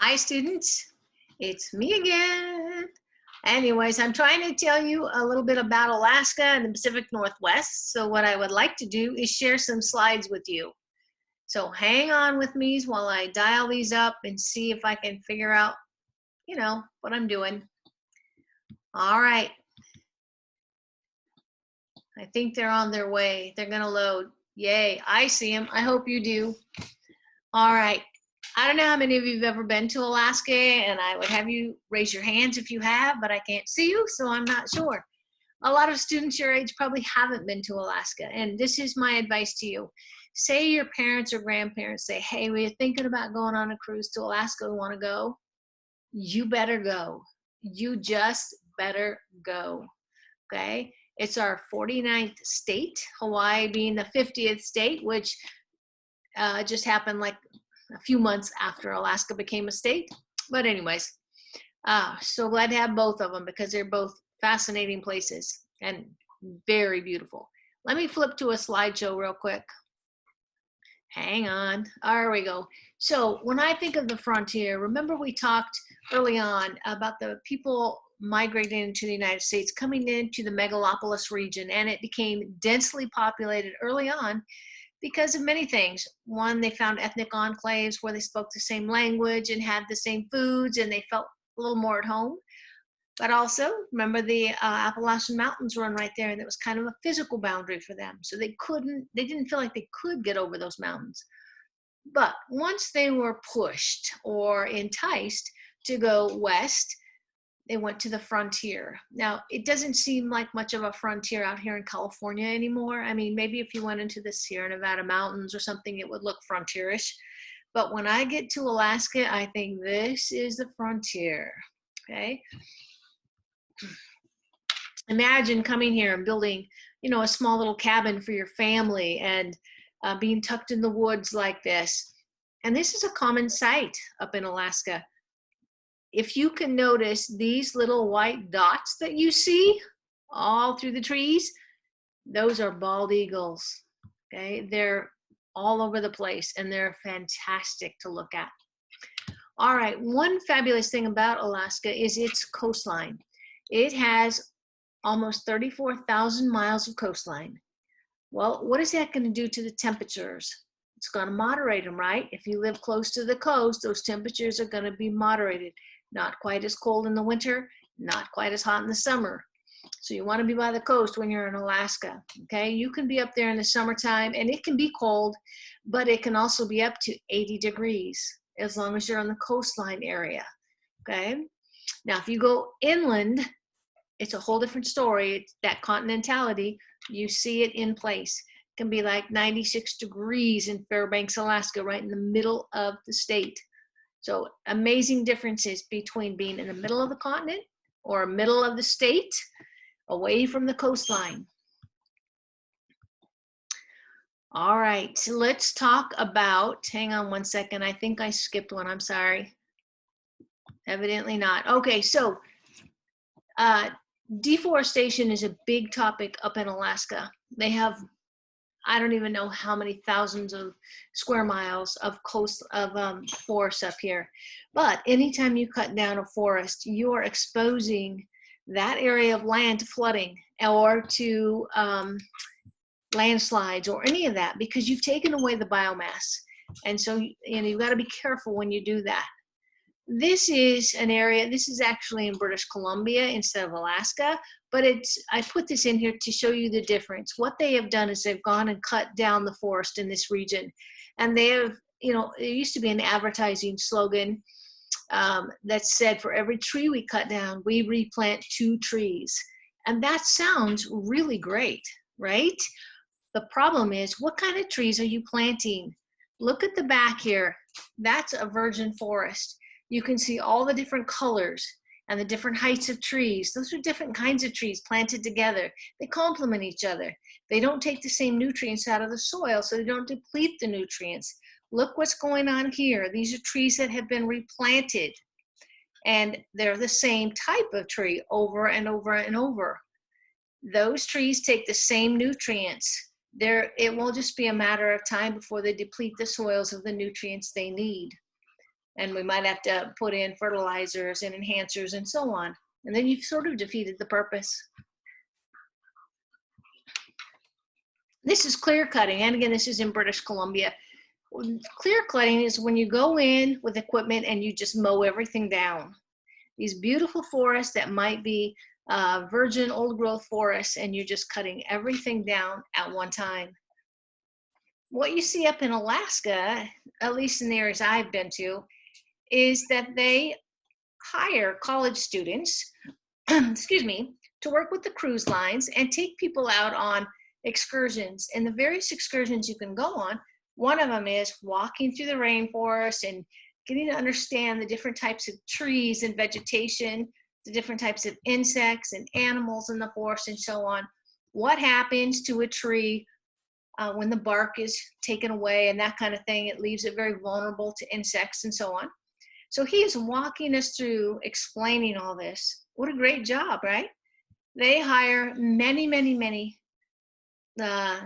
Hi students, it's me again. Anyways, I'm trying to tell you a little bit about Alaska and the Pacific Northwest. So what I would like to do is share some slides with you. So hang on with me while I dial these up and see if I can figure out, what I'm doing. All right. I think they're on their way. They're gonna load. Yay, I see them. I hope you do. All right. I don't know how many of you have ever been to Alaska, and I would have you raise your hands if you have, but I can't see you, so I'm not sure. A lot of students your age probably haven't been to Alaska, and this is my advice to you. Say your parents or grandparents say, hey, we're thinking about going on a cruise to Alaska, we want to go. You better go. You just better go, okay? It's our 49th state, Hawaii being the 50th state, which just happened like a few months after Alaska became a state. But anyways, so glad to have both of them because they're both fascinating places and very beautiful. Let me flip to a slideshow real quick. Hang on. There we go. So when I think of the frontier, remember we talked early on about the people migrating into the United States, coming into the megalopolis region, and it became densely populated early on because of many things. One, they found ethnic enclaves where they spoke the same language and had the same foods, and they felt a little more at home. But also, remember the Appalachian Mountains run right there, and it was kind of a physical boundary for them. So they didn't feel like they could get over those mountains. But once they were pushed or enticed to go west, they went to the frontier. Now, it doesn't seem like much of a frontier out here in California anymore. I mean, maybe if you went into the Sierra Nevada mountains or something, it would look frontierish. But when I get to Alaska, I think this is the frontier, okay? Imagine coming here and building, a small little cabin for your family and being tucked in the woods like this. And this is a common sight up in Alaska. If you can notice these little white dots that you see all through the trees, those are bald eagles, okay? They're all over the place and they're fantastic to look at. All right, one fabulous thing about Alaska is its coastline. It has almost 34,000 miles of coastline. Well, what is that going to do to the temperatures? It's going to moderate them, right? If you live close to the coast, those temperatures are going to be moderated. Not quite as cold in the winter, not quite as hot in the summer. So you want to be by the coast when you're in Alaska, okay? You can be up there in the summertime and it can be cold, but it can also be up to 80 degrees as long as you're on the coastline area, okay? Now, if you go inland, it's a whole different story. It's that continentality, you see it in place. It can be like 96 degrees in Fairbanks, Alaska, right in the middle of the state. So amazing differences between being in the middle of the continent or middle of the state, away from the coastline. All right, so let's talk about, hang on one second, I think I skipped one, I'm sorry. Evidently not. Okay, so deforestation is a big topic up in Alaska. They have, I don't even know how many thousands of square miles of forest up here. But anytime you cut down a forest, you are exposing that area of land to flooding or to landslides or any of that because you've taken away the biomass. And so you've got to be careful when you do that. This is an area, this is actually in British Columbia instead of Alaska, but I put this in here to show you the difference. What they have done is they've gone and cut down the forest in this region. And they have, there used to be an advertising slogan that said, for every tree we cut down, we replant 2 trees. And that sounds really great, right? The problem is, what kind of trees are you planting? Look at the back here. That's a virgin forest. You can see all the different colors and the different heights of trees. Those are different kinds of trees planted together. They complement each other. They don't take the same nutrients out of the soil, so they don't deplete the nutrients. Look what's going on here. These are trees that have been replanted, and they're the same type of tree over and over and over. Those trees take the same nutrients. It will just be a matter of time before they deplete the soils of the nutrients they need. and we might have to put in fertilizers and enhancers and so on. And then you've sort of defeated the purpose. This is clear cutting, and again, this is in British Columbia. Clear cutting is when you go in with equipment and you just mow everything down. These beautiful forests that might be virgin old growth forests, and you're just cutting everything down at one time. What you see up in Alaska, at least in the areas I've been to, is that they hire college students, excuse me, to work with the cruise lines and take people out on excursions. And the various excursions you can go on, one of them is walking through the rainforest and getting to understand the different types of trees and vegetation, the different types of insects and animals in the forest and so on. What happens to a tree when the bark is taken away and that kind of thing. It leaves it very vulnerable to insects and so on. So he is walking us through explaining all this. What a great job, right? They hire many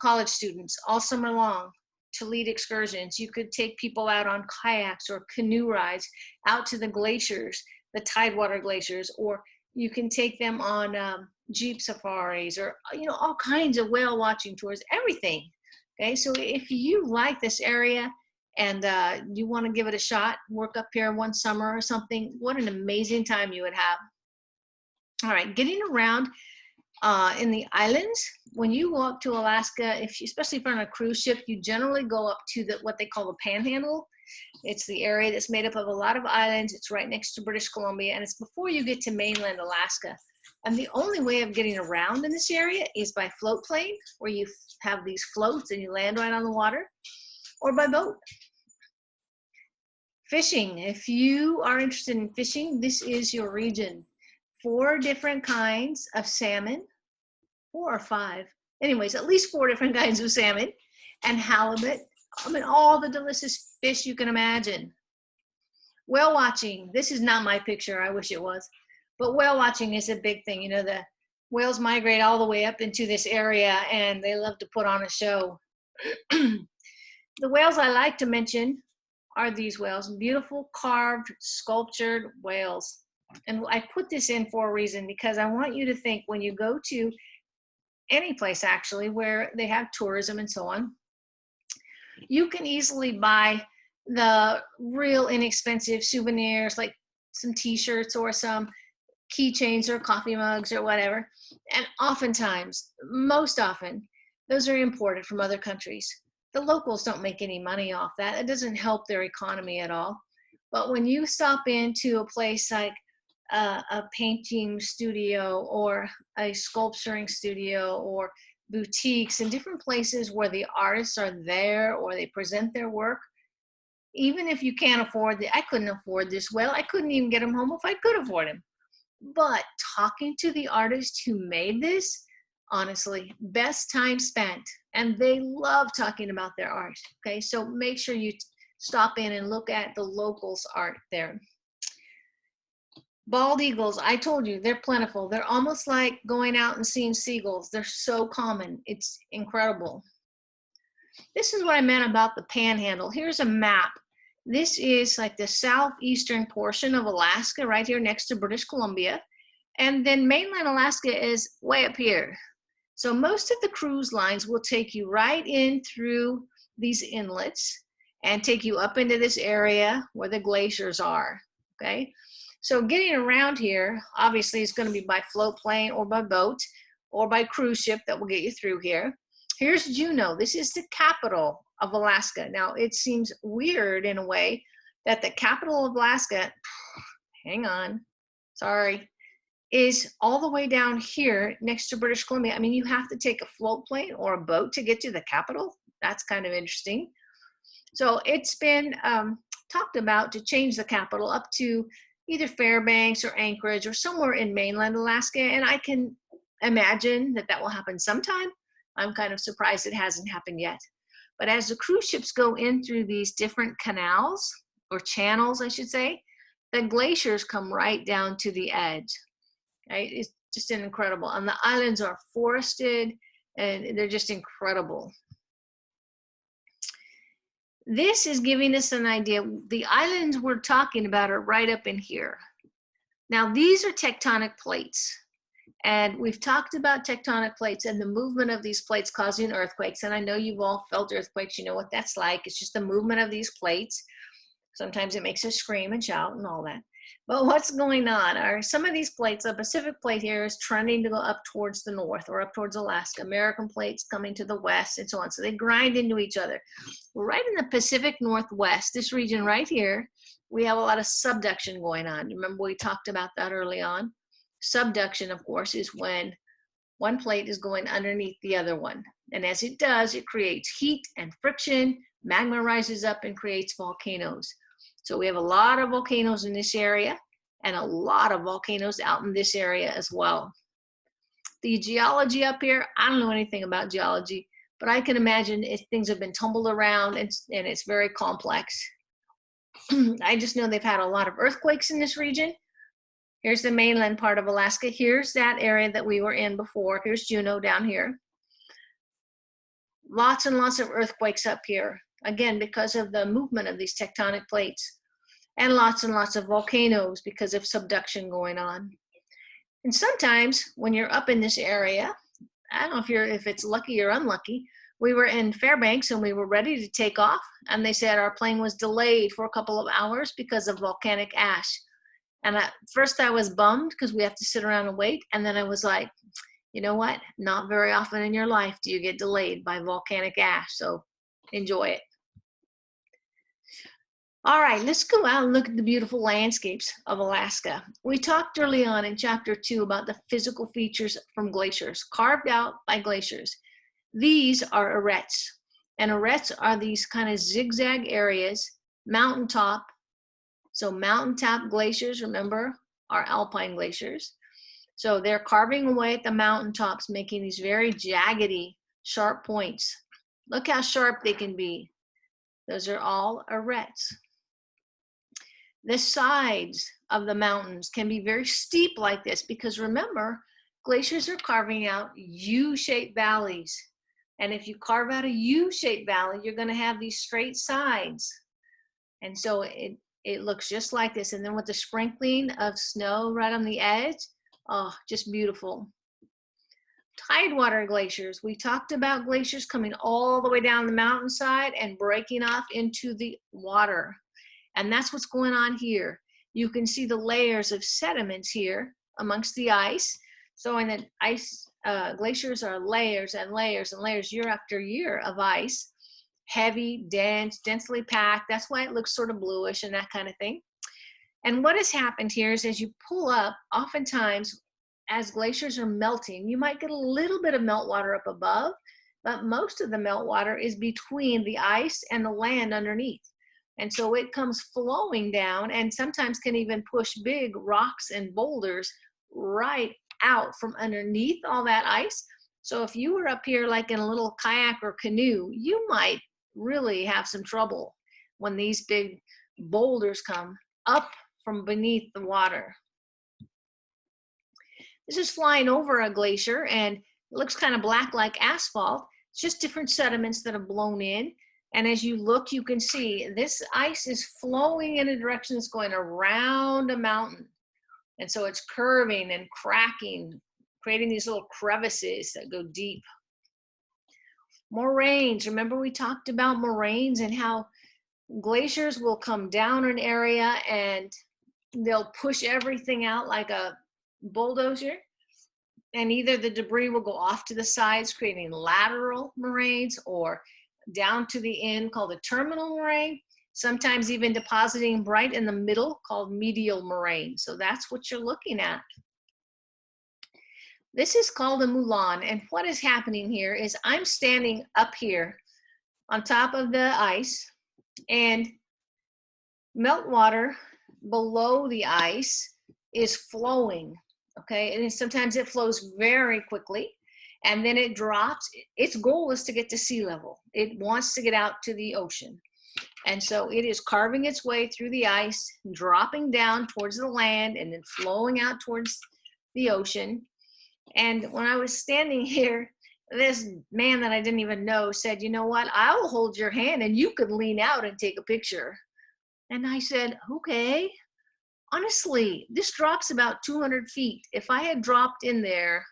college students all summer long to lead excursions. You could take people out on kayaks or canoe rides out to the glaciers, the Tidewater glaciers, or you can take them on jeep safaris, or all kinds of whale watching tours, everything. Okay, so if you like this area and you want to give it a shot, work up here one summer or something, what an amazing time you would have. All right, getting around in the islands, when you go up to Alaska, especially if you're on a cruise ship, you generally go up to what they call the Panhandle. It's the area that's made up of a lot of islands. It's right next to British Columbia, and it's before you get to mainland Alaska. And the only way of getting around in this area is by float plane, where you have these floats and you land right on the water, or by boat. Fishing. If you are interested in fishing, this is your region. 4 different kinds of salmon, 4 or 5. Anyways, at least 4 different kinds of salmon and halibut. I mean, all the delicious fish you can imagine. Whale watching. This is not my picture. I wish it was. But whale watching is a big thing. The whales migrate all the way up into this area, and they love to put on a show. The whales I like to mention are these whales, beautiful carved, sculptured whales. And I put this in for a reason, because I want you to think when you go to any place actually where they have tourism and so on, you can easily buy the real inexpensive souvenirs like some t-shirts or some keychains or coffee mugs or whatever. And oftentimes, most often, those are imported from other countries. The locals don't make any money off that. It doesn't help their economy at all. But when you stop into a place like a painting studio or a sculpturing studio or boutiques and different places where the artists are there or they present their work, even if you can't afford I couldn't afford this whale. I couldn't even get him home if I could afford him. But talking to the artist who made this, honestly, best time spent. And they love talking about their art. Okay, so make sure you stop in and look at the locals' art there. Bald eagles, I told you, they're plentiful. They're almost like going out and seeing seagulls. They're so common. It's incredible. This is what I meant about the Panhandle. Here's a map. This is like the southeastern portion of Alaska, right here next to British Columbia. And then mainland Alaska is way up here. So most of the cruise lines will take you right in through these inlets and take you up into this area where the glaciers are, okay? So getting around here, obviously, is going to be by float plane or by boat or by cruise ship that will get you through here. Here's Juneau. This is the capital of Alaska. Now, it seems weird in a way that the capital of Alaska, hang on, sorry, is all the way down here next to British Columbia. I mean, you have to take a float plane or a boat to get to the capital. That's kind of interesting. So it's been talked about to change the capital up to either Fairbanks or Anchorage or somewhere in mainland Alaska. And I can imagine that will happen sometime. I'm kind of surprised it hasn't happened yet. But as the cruise ships go in through these different canals, or channels, I should say, the glaciers come right down to the edge. Right? It's just incredible. And the islands are forested, and they're just incredible. This is giving us an idea. The islands we're talking about are right up in here. Now, these are tectonic plates. And we've talked about tectonic plates and the movement of these plates causing earthquakes. And I know you've all felt earthquakes. You know what that's like. It's just the movement of these plates. Sometimes it makes us scream and shout and all that. But what's going on are some of these plates, the Pacific plate here is trending to go up towards the north or up towards Alaska. American plates coming to the west and so on. So they grind into each other. Right in the Pacific Northwest, this region right here, we have a lot of subduction going on. Remember we talked about that early on? Subduction, of course, is when one plate is going underneath the other one. And as it does, it creates heat and friction. Magma rises up and creates volcanoes. So we have a lot of volcanoes in this area and a lot of volcanoes out in this area as well. The geology up here, I don't know anything about geology, but I can imagine if things have been tumbled around and it's very complex. I just know they've had a lot of earthquakes in this region. Here's the mainland part of Alaska. Here's that area that we were in before. Here's Juneau down here. Lots and lots of earthquakes up here. Again, because of the movement of these tectonic plates. And lots of volcanoes because of subduction going on. And sometimes when you're up in this area, I don't know if it's lucky or unlucky, we were in Fairbanks and we were ready to take off. And they said our plane was delayed for a couple of hours because of volcanic ash. And at first I was bummed because we have to sit around and wait. And then I was like, you know what? Not very often in your life do you get delayed by volcanic ash. So enjoy it. All right, let's go out and look at the beautiful landscapes of Alaska. We talked early on in chapter 2 about the physical features from glaciers, carved out by glaciers. These are arêtes. And arêtes are these kind of zigzag areas, mountaintop. So mountaintop glaciers, remember, are alpine glaciers. So they're carving away at the mountaintops, making these very jaggedy, sharp points. Look how sharp they can be. Those are all arêtes. The sides of the mountains can be very steep like this because remember, glaciers are carving out U-shaped valleys. And if you carve out a U-shaped valley, you're going to have these straight sides. And so it looks just like this. And then with the sprinkling of snow right on the edge, oh, just beautiful. Tidewater glaciers. We talked about glaciers coming all the way down the mountainside and breaking off into the water. And that's what's going on here. You can see the layers of sediments here amongst the ice. So in the ice, glaciers are layers and layers and layers, year after year of ice. Heavy, dense, densely packed. That's why it looks sort of bluish and that kind of thing. And what has happened here is as you pull up, oftentimes as glaciers are melting, you might get a little bit of meltwater up above, but most of the meltwater is between the ice and the land underneath. And so it comes flowing down and sometimes can even push big rocks and boulders right out from underneath all that ice. So if you were up here like in a little kayak or canoe, you might really have some trouble when these big boulders come up from beneath the water. This is flying over a glacier and it looks kind of black like asphalt. It's just different sediments that have blown in. And as you look, you can see this ice is flowing in a direction that's going around a mountain. And so it's curving and cracking, creating these little crevices that go deep. Moraines. Remember we talked about moraines and how glaciers will come down an area and they'll push everything out like a bulldozer. And either the debris will go off to the sides, creating lateral moraines, or down to the end called a terminal moraine, sometimes even depositing right in the middle called medial moraine. So that's what you're looking at. This is called a moulin, and what is happening here is I'm standing up here on top of the ice and meltwater below the ice is flowing, okay? And sometimes it flows very quickly. And then it drops. Its goal is to get to sea level. It wants to get out to the ocean. And so it is carving its way through the ice, dropping down towards the land, and then flowing out towards the ocean. And when I was standing here, this man that I didn't even know said, you know what, I will hold your hand and you could lean out and take a picture. And I said, okay. Honestly, this drop's about 200 feet. If I had dropped in there,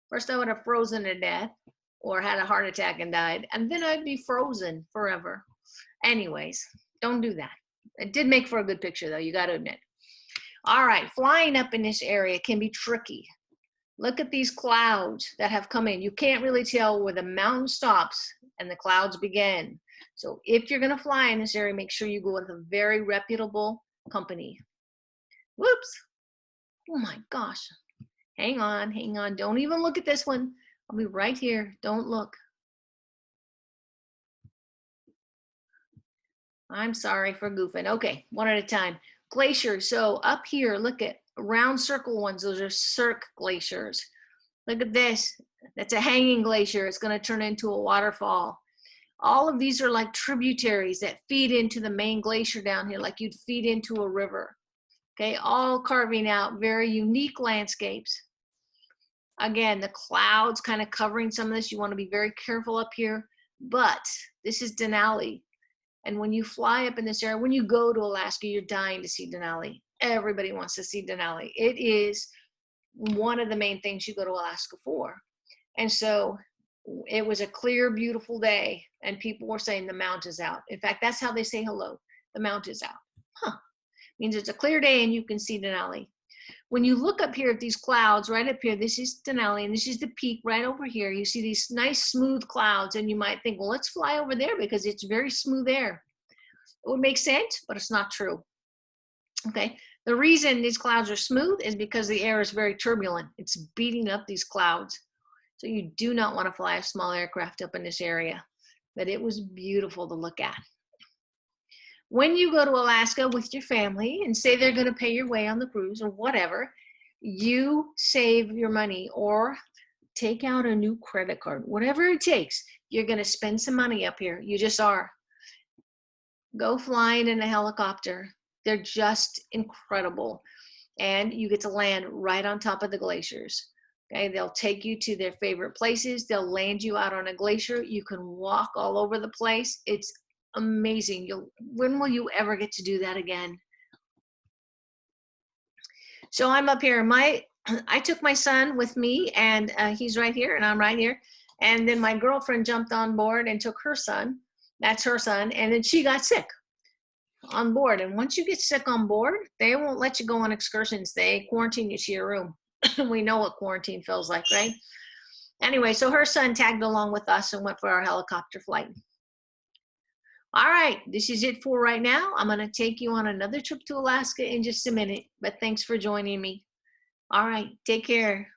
first I would have frozen to death or had a heart attack and died, and then I'd be frozen forever. Anyways, don't do that. It did make for a good picture though, you got to admit. All right, flying up in this area can be tricky. Look at these clouds that have come in. You can't really tell where the mountain stops and the clouds begin. So if you're going to fly in this area, make sure you go with a very reputable company. Whoops. Oh my gosh. Hang on, hang on. Don't even look at this one. I'll be right here. Don't look. I'm sorry for goofing. Okay, one at a time. Glaciers. So up here, look at round circle ones. Those are cirque glaciers. Look at this. That's a hanging glacier. It's going to turn into a waterfall. All of these are like tributaries that feed into the main glacier down here, like you'd feed into a river. Okay, all carving out very unique landscapes. Again, the clouds kind of covering some of this. You want to be very careful up here, but this is Denali. And when you fly up in this area, when you go to Alaska, you're dying to see Denali. Everybody wants to see Denali. It is one of the main things you go to Alaska for. And so it was a clear, beautiful day, and people were saying the mount is out. In fact, that's how they say hello. The mount is out. Huh. Means it's a clear day and you can see Denali. When you look up here at these clouds, right up here, this is Denali, and this is the peak right over here. You see these nice smooth clouds, and you might think, well, let's fly over there because it's very smooth air. It would make sense, but it's not true. Okay, the reason these clouds are smooth is because the air is very turbulent. It's beating up these clouds. So you do not want to fly a small aircraft up in this area, but it was beautiful to look at. When you go to Alaska with your family and say they're going to pay your way on the cruise or whatever, you save your money or take out a new credit card, whatever it takes. You're going to spend some money up here. You just are. Go flying in a helicopter. They're just incredible. And you get to land right on top of the glaciers. Okay, they'll take you to their favorite places. They'll land you out on a glacier. You can walk all over the place. It's amazing. When will you ever get to do that again? So I'm up here. I took my son with me, and he's right here, and I'm right here. And then my girlfriend jumped on board and took her son. That's her son. And then she got sick on board. And once you get sick on board, they won't let you go on excursions. They quarantine you to your room. We know what quarantine feels like, right? Anyway, so her son tagged along with us and went for our helicopter flight. All right, this is it for right now. I'm going to take you on another trip to Alaska in just a minute, but thanks for joining me. All right, take care.